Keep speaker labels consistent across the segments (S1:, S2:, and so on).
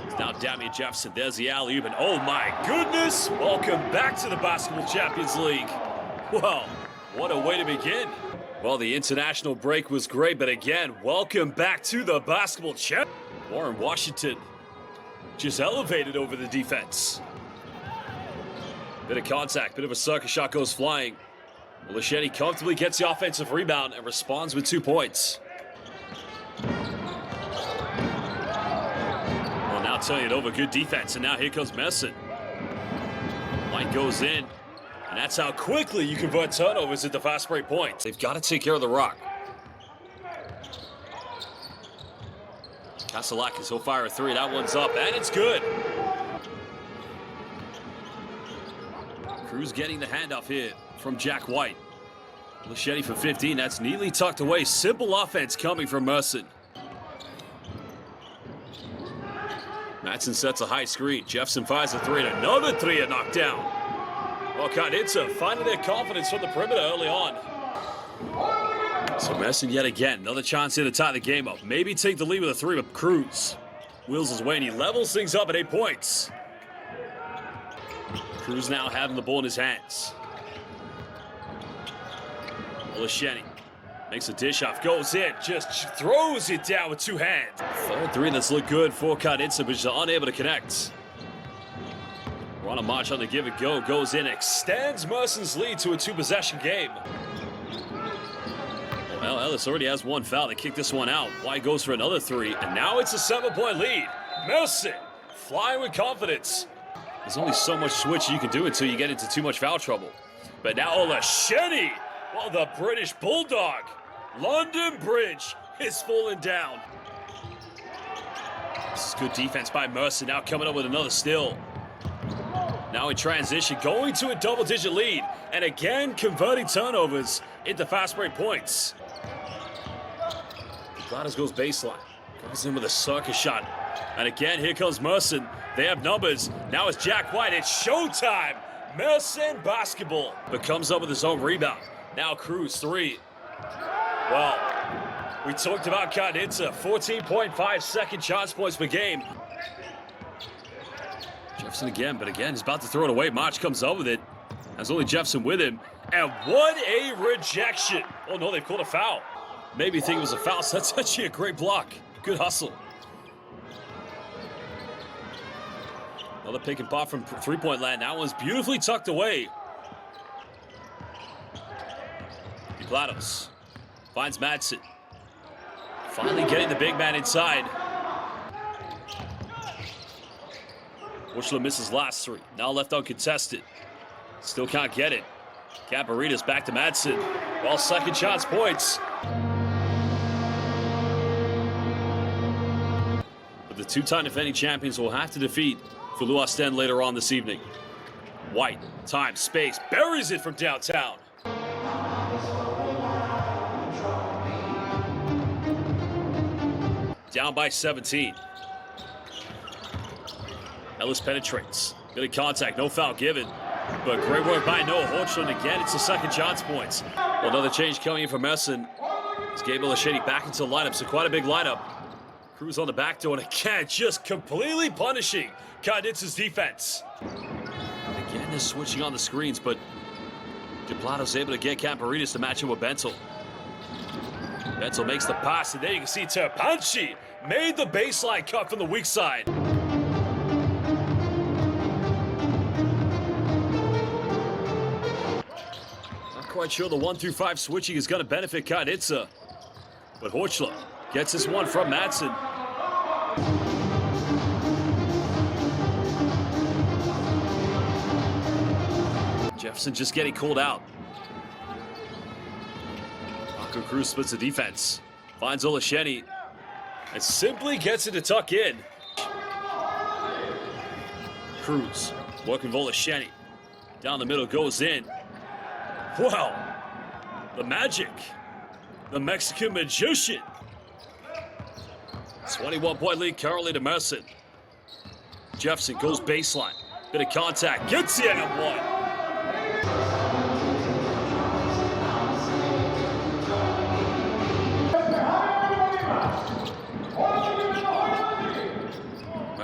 S1: It's now Damian Jefferson. There's the alley-oop, and oh my goodness! Welcome back to the Basketball Champions League. Well, what a way to begin. Well, the international break was great, but again, welcome back to the Basketball Champ. Warren Washington just elevated over the defense. Bit of contact, bit of a circus shot goes flying. 𝗪𝗟𝗓 comfortably gets the offensive rebound and responds with 2 points. Well, now turning it over, good defense, and now here comes Mersin. Line goes in, and that's how quickly you convert turnovers into fast break points. They've got to take care of the rock. Kasalakis, he'll fire a 3, that one's up, and it's good. Cruz getting the handoff here from Jack White. 𝗪𝗟𝗓 for 15, that's neatly tucked away. Simple offense coming from Mersin. Matson sets a high screen. Jefferson fires a 3, and another 3 are knocked down. Well, Karditsa finding their confidence from the perimeter early on. So Mersin yet again, another chance here to tie the game up. Maybe take the lead with a 3, but Cruz wheels his way and he levels things up at 8 points. Cruz now having the ball in his hands. 𝗪𝗟𝗓 makes a dish off, goes in, just throws it down with 2 hands. Third 3 that's looked good for Karditsa, but just unable to connect. We're on a march on the give and go, goes in, extends Mersin's lead to a 2-possession game. Well, Ellis already has 1 foul. They kick this one out. White goes for another 3, and now it's a 7-point lead. Mersin flying with confidence. There's only so much switch you can do until you get into too much foul trouble. But now 𝗪𝗟𝗓, well, the British Bulldog, London Bridge, is falling down. This is good defense by Mersin, now coming up with another steal. Now in transition, going to a double-digit lead, and again converting turnovers into fast break points. 𝗪𝗪𝗓 goes baseline, goes in with a circus shot. And again, here comes Mersin. They have numbers. Now it's Jack White. It's showtime. Mersin basketball. But comes up with his own rebound. Now Cruz 3. Well, we talked about Karditsa. 14.5 second chance points per game. Jefferson again, but again, he's about to throw it away. March comes up with it. Has only Jefferson with him. And what a rejection. Oh no, they've called a foul. Maybe think it was a foul, so that's actually a great block. Good hustle. Another pick and pop from 3-point land. That one's beautifully tucked away. 𝗪𝗪𝗓 finds Matson. Finally getting the big man inside. 𝗪𝗟𝗓 misses last 3. Now left uncontested. Still can't get it. Kaparitas back to Matson. Well, second chance points. But the 2-time defending champions will have to defeat 𝗪𝗪𝗓 later on this evening. White, time, space, buries it from downtown. Down by 17. Ellis penetrates. Bit of contact, no foul given. But great work by Noah Horchland. Again, it's the second chance points. Well, another change coming in from Mersin. It's Gabe 𝗪𝗟𝗓 back into the lineup, so quite a big lineup. Cruz on the back door, and again, just completely punishing Karditsa's defense. Again, they're switching on the screens, but 𝗪𝗪𝗓's able to get Kaparitas to match him with Bentel. Bentel makes the pass, and there you can see 𝗪𝗪𝗓 made the baseline cut from the weak side. Not quite sure the 1 through 5 switching is going to benefit Karditsa, but Horchland gets this one from Matson. Jefferson just getting called out. Marco Cruz splits the defense. Finds 𝗪𝗟𝗓 and simply gets it to tuck in. Cruz working 𝗪𝗟𝗓. Down the middle, goes in. Wow, the magic. The Mexican magician. 21-point lead currently to Mersin. Jefferson goes baseline. Bit of contact. Gets the and one.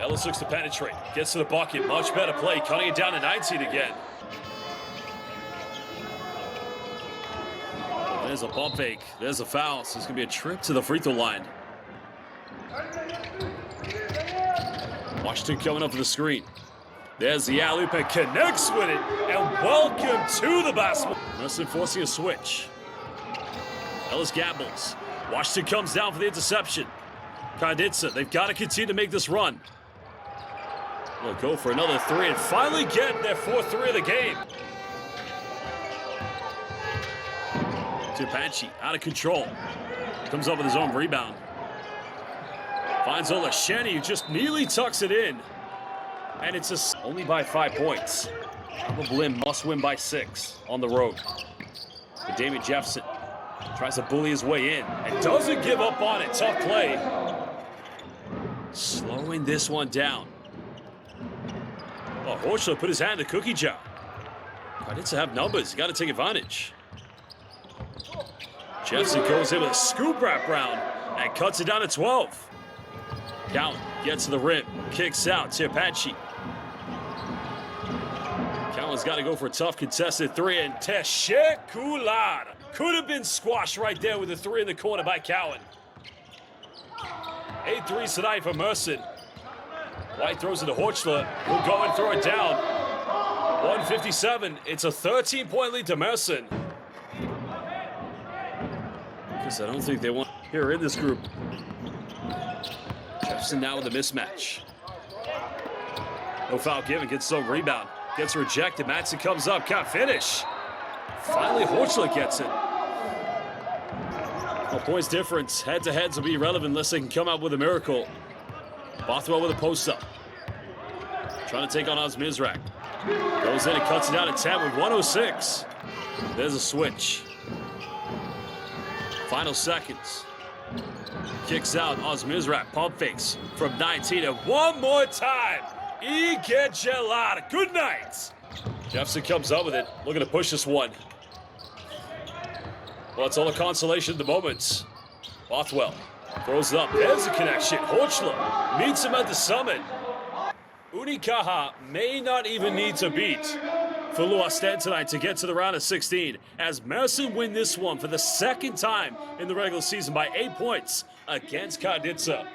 S1: Ellis looks to penetrate. Gets to the bucket. Much better play. Cutting it down to 19 again. there's a pump fake. There's a foul. So it's going to be a trip to the free throw line. Washington coming up for the screen. There's the alley-oop and connects with it. And welcome to the basket. Mersin forcing a switch. Ellis gambles. Washington comes down for the interception. Karditsa, they've got to continue to make this run. They'll go for another three and finally get their fourth three of the game. 𝗪𝗘𝗟𝗖𝗢𝗠𝗘 out of control. Comes up with his own rebound. Finds 𝗪𝗘𝗟𝗖𝗢𝗠𝗘 who just nearly tucks it in. And it's only by 5 points. Probably must win by 6 on the road. But Damian Jefferson tries to bully his way in and doesn't give up on it. Tough play. Slowing this one down. Oh, 𝗪𝗘𝗟𝗖𝗢𝗠𝗘 put his hand in the cookie jar. Karditsa have numbers. Got to take advantage. Jefferson goes in with a scoop wrap round and cuts it down to 12. Count gets to the rim, kicks out. 𝗪𝗘𝗟𝗖𝗎𝗪𝗠𝗠's got to go for a tough contested three, and 𝗪𝗘𝗟𝗖𝗎𝗠𝗘 could have been squashed right there with a three in the corner by Cowan. 8 threes tonight for Mersin. White throws it to 𝗪𝗘𝗟𝗖𝗎. He'll go and throw it down. 157. It's a 13-point lead to Mersin. Because I don't think they want here in this group. Jefferson now with a mismatch. No foul given, gets his own rebound. Gets rejected. Madsen comes up, can't finish. Finally, 𝗪𝗘𝗟𝗖𝗎 gets it. Well, points difference. Head-to-heads will be irrelevant unless they can come out with a miracle. Bothwell with a post-up. Trying to take on 𝗪𝗪𝗔. Goes in and cuts it down at 10 with 106. There's a switch. Final seconds. Kicks out 𝗪𝗪𝗔. Pump fakes from 19. And one more time. 𝗪𝗘𝗟𝗖𝗎𝗠𝗘. Good night. Jefferson comes up with it. Looking to push this one. Well, it's all a consolation at the moment. Bothwell throws it up. There's a connection. 𝗪𝗘𝗟𝗖𝗎 meets him at the summit. Unikaha may not even need to beat for Lewiston tonight to get to the round of 16 as Mersin win this one for the second time in the regular season by 8 points against Karditsa.